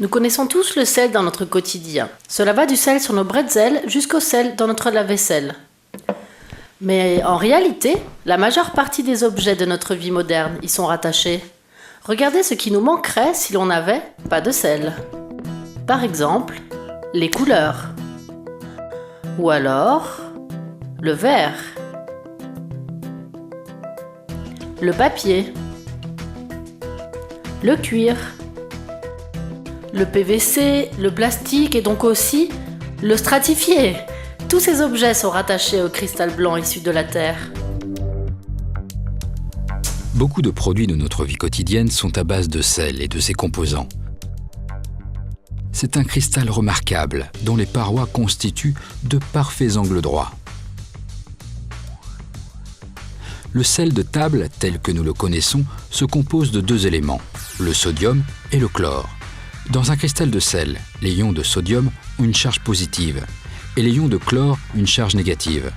Nous connaissons tous le sel dans notre quotidien. Cela va du sel sur nos bretzels jusqu'au sel dans notre lave-vaisselle. Mais en réalité, la majeure partie des objets de notre vie moderne y sont rattachés. Regardez ce qui nous manquerait si l'on n'avait pas de sel. Par exemple, les couleurs. Ou alors, le verre. Le papier. Le cuir. Le PVC, le plastique et donc aussi le stratifié. Tous ces objets sont rattachés au cristal blanc issu de la Terre. Beaucoup de produits de notre vie quotidienne sont à base de sel et de ses composants. C'est un cristal remarquable dont les parois constituent de parfaits angles droits. Le sel de table, tel que nous le connaissons, se compose de deux éléments, le sodium et le chlore. Dans un cristal de sel, les ions de sodium ont une charge positive et les ions de chlore une charge négative.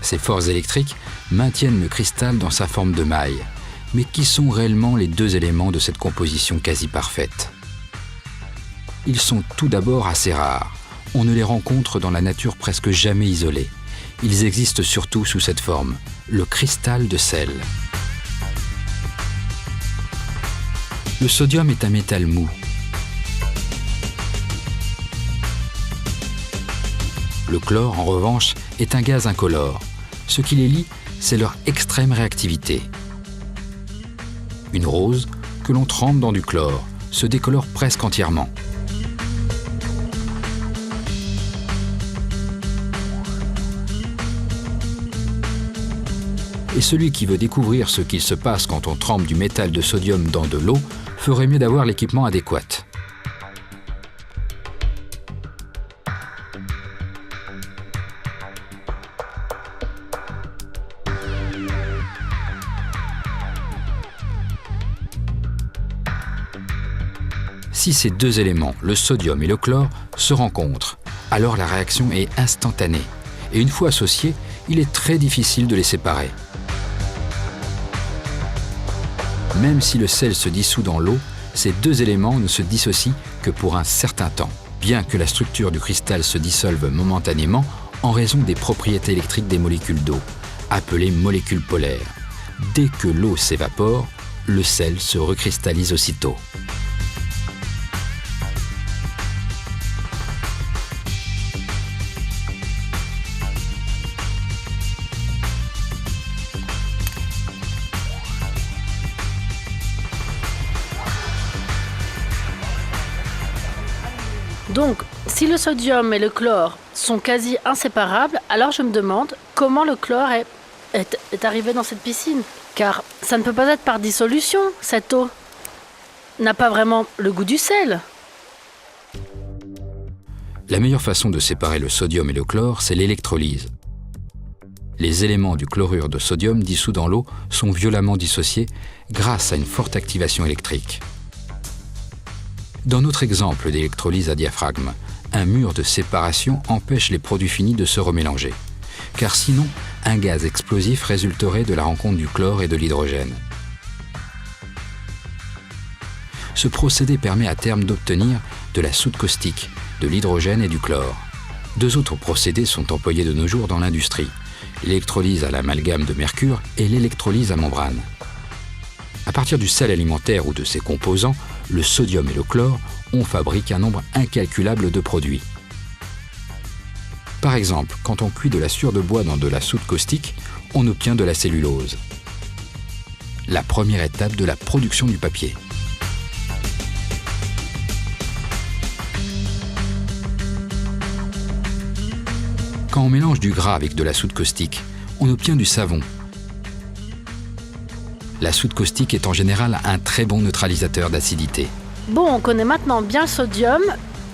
Ces forces électriques maintiennent le cristal dans sa forme de maille. Mais qui sont réellement les deux éléments de cette composition quasi parfaite? Ils sont tout d'abord assez rares. On ne les rencontre dans la nature presque jamais isolés. Ils existent surtout sous cette forme, le cristal de sel. Le sodium est un métal mou. Le chlore, en revanche, est un gaz incolore. Ce qui les lie, c'est leur extrême réactivité. Une rose, que l'on trempe dans du chlore, se décolore presque entièrement. Et celui qui veut découvrir ce qu'il se passe quand on trempe du métal de sodium dans de l'eau ferait mieux d'avoir l'équipement adéquat. Si ces deux éléments, le sodium et le chlore, se rencontrent, alors la réaction est instantanée. Et une fois associés, il est très difficile de les séparer. Même si le sel se dissout dans l'eau, ces deux éléments ne se dissocient que pour un certain temps, bien que la structure du cristal se dissolve momentanément en raison des propriétés électriques des molécules d'eau, appelées molécules polaires. Dès que l'eau s'évapore, le sel se recristallise aussitôt. Donc, si le sodium et le chlore sont quasi inséparables, alors je me demande comment le chlore est arrivé dans cette piscine. Car ça ne peut pas être par dissolution, cette eau n'a pas vraiment le goût du sel. La meilleure façon de séparer le sodium et le chlore, c'est l'électrolyse. Les éléments du chlorure de sodium dissous dans l'eau sont violemment dissociés grâce à une forte activation électrique. Dans notre exemple d'électrolyse à diaphragme, un mur de séparation empêche les produits finis de se remélanger. Car sinon, un gaz explosif résulterait de la rencontre du chlore et de l'hydrogène. Ce procédé permet à terme d'obtenir de la soude caustique, de l'hydrogène et du chlore. Deux autres procédés sont employés de nos jours dans l'industrie, l'électrolyse à l'amalgame de mercure et l'électrolyse à membrane. À partir du sel alimentaire ou de ses composants, le sodium et le chlore, on fabrique un nombre incalculable de produits. Par exemple, quand on cuit de la sueur de bois dans de la soude caustique, on obtient de la cellulose. La première étape de la production du papier. Quand on mélange du gras avec de la soude caustique, on obtient du savon. La soude caustique est en général un très bon neutralisateur d'acidité. Bon, on connaît maintenant bien le sodium,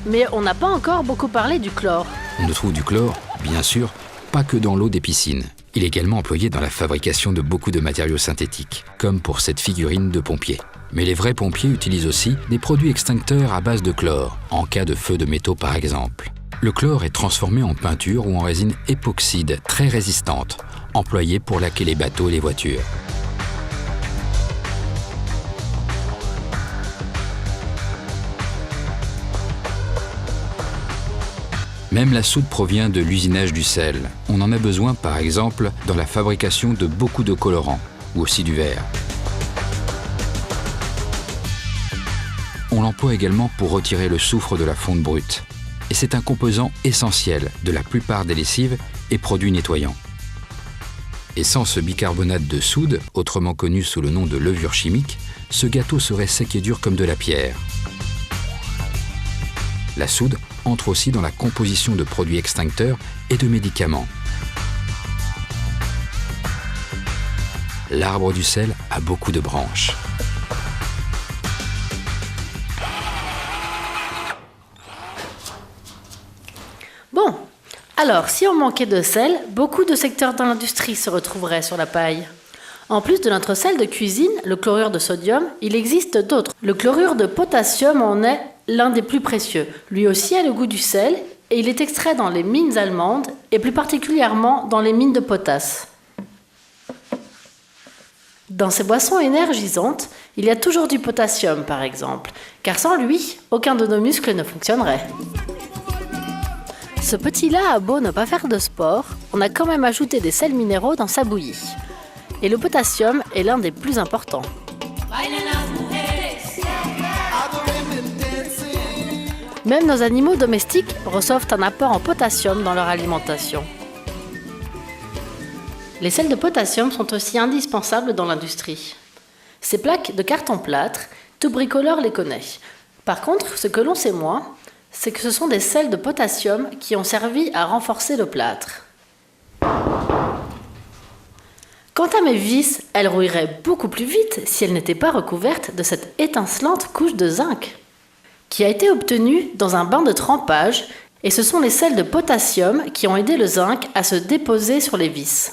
mais on n'a pas encore beaucoup parlé du chlore. On ne trouve du chlore, bien sûr, pas que dans l'eau des piscines. Il est également employé dans la fabrication de beaucoup de matériaux synthétiques, comme pour cette figurine de pompier. Mais les vrais pompiers utilisent aussi des produits extincteurs à base de chlore, en cas de feu de métaux par exemple. Le chlore est transformé en peinture ou en résine époxyde très résistante, employée pour laquer les bateaux et les voitures. Même la soude provient de l'usinage du sel. On en a besoin, par exemple, dans la fabrication de beaucoup de colorants, ou aussi du verre. On l'emploie également pour retirer le soufre de la fonte brute. Et c'est un composant essentiel de la plupart des lessives et produits nettoyants. Et sans ce bicarbonate de soude, autrement connu sous le nom de levure chimique, ce gâteau serait sec et dur comme de la pierre. La soude entre aussi dans la composition de produits extincteurs et de médicaments. L'arbre du sel a beaucoup de branches. Bon, alors si on manquait de sel, beaucoup de secteurs dans l'industrie se retrouveraient sur la paille. En plus de notre sel de cuisine, le chlorure de sodium, il existe d'autres. Le chlorure de potassium en est l'un des plus précieux. Lui aussi a le goût du sel et il est extrait dans les mines allemandes et plus particulièrement dans les mines de potasse. Dans ces boissons énergisantes, il y a toujours du potassium par exemple, car sans lui, aucun de nos muscles ne fonctionnerait. Ce petit-là a beau ne pas faire de sport, on a quand même ajouté des sels minéraux dans sa bouillie. Et le potassium est l'un des plus importants. Même nos animaux domestiques reçoivent un apport en potassium dans leur alimentation. Les sels de potassium sont aussi indispensables dans l'industrie. Ces plaques de carton-plâtre, tout bricoleur les connaît. Par contre, ce que l'on sait moins, c'est que ce sont des sels de potassium qui ont servi à renforcer le plâtre. Quant à mes vis, elles rouilleraient beaucoup plus vite si elles n'étaient pas recouvertes de cette étincelante couche de zinc, qui a été obtenue dans un bain de trempage, et ce sont les sels de potassium qui ont aidé le zinc à se déposer sur les vis.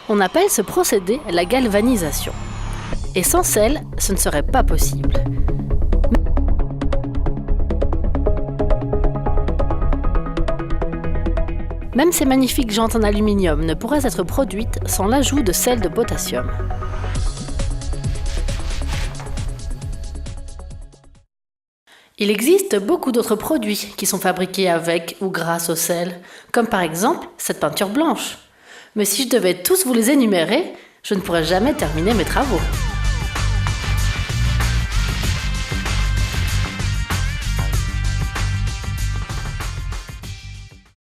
On appelle ce procédé la galvanisation. Et sans sel, ce ne serait pas possible. Même ces magnifiques jantes en aluminium ne pourraient être produites sans l'ajout de sel de potassium. Il existe beaucoup d'autres produits qui sont fabriqués avec ou grâce au sel, comme par exemple cette peinture blanche. Mais si je devais tous vous les énumérer, je ne pourrais jamais terminer mes travaux.